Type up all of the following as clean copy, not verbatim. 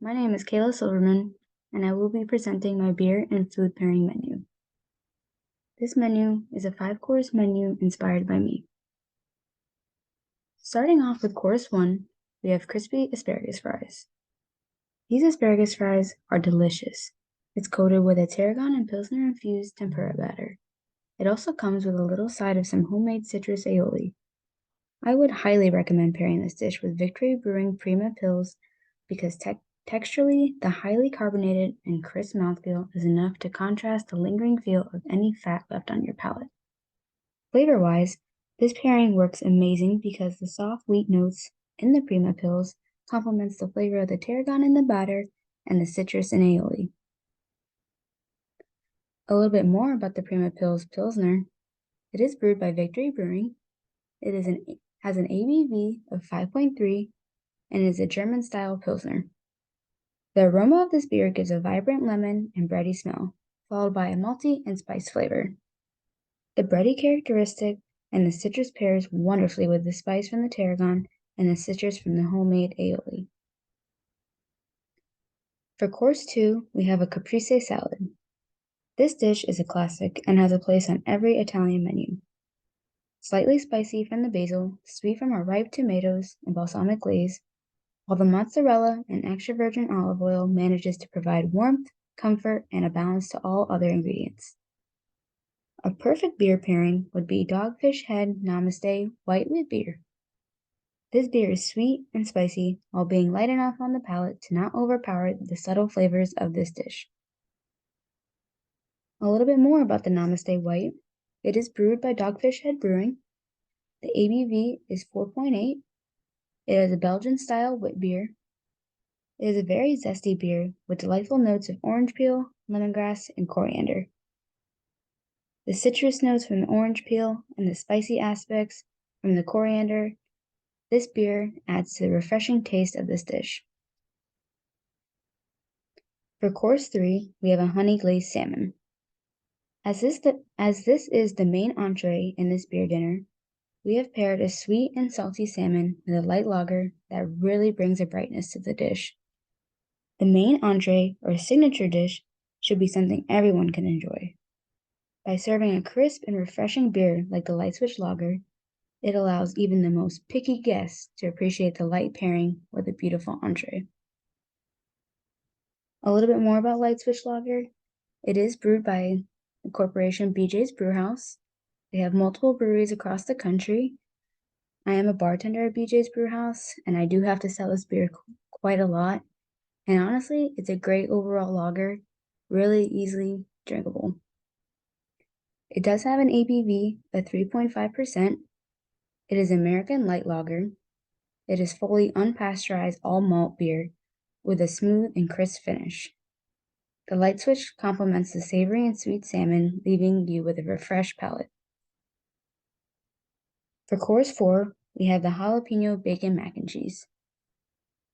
My name is Kayla Silverman, and I will be presenting my beer and food pairing menu. This menu is a 5-course menu inspired by me. Starting off with course 1, we have crispy asparagus fries. These asparagus fries are delicious. It's coated with a tarragon and pilsner infused tempura batter. It also comes with a little side of some homemade citrus aioli. I would highly recommend pairing this dish with Victory Brewing Prima Pils because texturally, the highly carbonated and crisp mouthfeel is enough to contrast the lingering feel of any fat left on your palate. Flavor-wise, this pairing works amazing because the soft wheat notes in the Prima Pils complements the flavor of the tarragon in the batter and the citrus in aioli. A little bit more about the Prima Pils Pilsner. It is brewed by Victory Brewing. It has an ABV of 5.3 and is a German-style Pilsner. The aroma of this beer gives a vibrant lemon and bready smell, followed by a malty and spice flavor. The bready characteristic and the citrus pairs wonderfully with the spice from the tarragon and the citrus from the homemade aioli. For course 2, we have a caprese salad. This dish is a classic and has a place on every Italian menu. Slightly spicy from the basil, sweet from our ripe tomatoes and balsamic glaze, while the mozzarella and extra virgin olive oil manages to provide warmth, comfort, and a balance to all other ingredients. A perfect beer pairing would be Dogfish Head Namaste White Wheat Beer. This beer is sweet and spicy while being light enough on the palate to not overpower the subtle flavors of this dish. A little bit more about the Namaste White. It is brewed by Dogfish Head Brewing. The ABV is 4.8. It is a Belgian-style wit beer. It is a very zesty beer with delightful notes of orange peel, lemongrass, and coriander. The citrus notes from the orange peel and the spicy aspects from the coriander, this beer adds to the refreshing taste of this dish. For course 3, we have a honey glazed salmon. As this is the main entree in this beer dinner, we have paired a sweet and salty salmon with a light lager that really brings a brightness to the dish. The main entree or signature dish should be something everyone can enjoy. By serving a crisp and refreshing beer like the Light Switch Lager, it allows even the most picky guests to appreciate the light pairing with a beautiful entree. A little bit more about Light Switch Lager. It is brewed by the corporation BJ's Brewhouse. They have multiple breweries across the country. I am a bartender at BJ's Brewhouse, and I do have to sell this beer quite a lot. And honestly, it's a great overall lager, really easily drinkable. It does have an ABV of 3.5%. It is American light lager. It is fully unpasteurized all malt beer with a smooth and crisp finish. The light switch complements the savory and sweet salmon, leaving you with a refreshed palate. For course 4, we have the jalapeno bacon mac and cheese.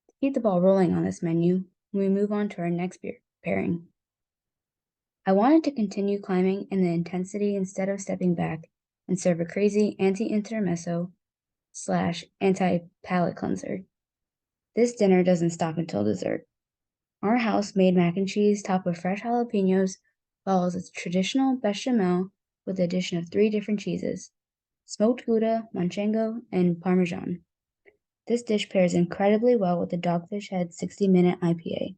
To keep the ball rolling on this menu, we move on to our next beer pairing. I wanted to continue climbing in the intensity instead of stepping back and serve a crazy anti-intermezzo / anti-palate cleanser. This dinner doesn't stop until dessert. Our house-made mac and cheese topped with fresh jalapenos follows its traditional bechamel with the addition of 3 different cheeses: smoked Gouda, Manchego, and Parmesan. This dish pairs incredibly well with the Dogfish Head 60-minute IPA.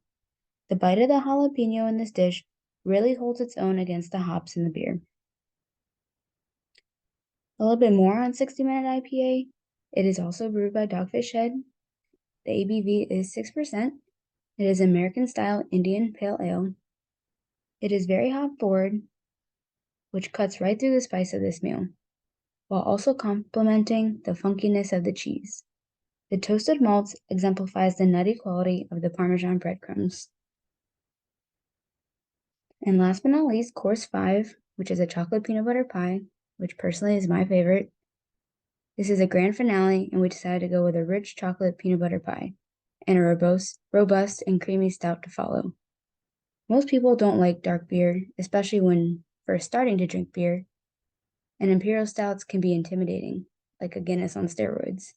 The bite of the jalapeno in this dish really holds its own against the hops in the beer. A little bit more on 60-minute IPA. It is also brewed by Dogfish Head. The ABV is 6%. It is American-style Indian Pale Ale. It is very hop-forward, which cuts right through the spice of this meal, while also complementing the funkiness of the cheese. The toasted malts exemplifies the nutty quality of the Parmesan breadcrumbs. And last but not least, course 5, which is a chocolate peanut butter pie, which personally is my favorite. This is a grand finale, and we decided to go with a rich chocolate peanut butter pie and a robust and creamy stout to follow. Most people don't like dark beer, especially when first starting to drink beer, and imperial stouts can be intimidating, like a Guinness on steroids.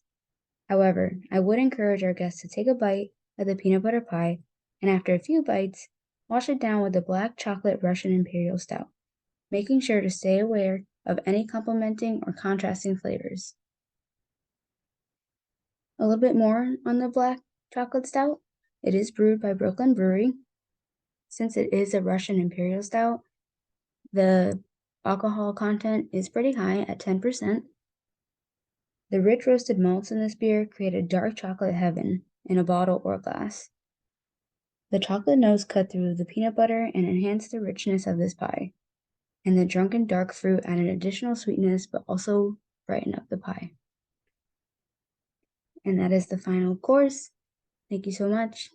However, I would encourage our guests to take a bite of the peanut butter pie and after a few bites, wash it down with the black chocolate Russian Imperial Stout, making sure to stay aware of any complementing or contrasting flavors. A little bit more on the black chocolate stout. It is brewed by Brooklyn Brewery. Since it is a Russian Imperial Stout, the alcohol content is pretty high at 10%. The rich roasted malts in this beer create a dark chocolate heaven in a bottle or glass. The chocolate notes cut through the peanut butter and enhance the richness of this pie, and the drunken dark fruit add an additional sweetness but also brighten up the pie. And that is the final course. Thank you so much.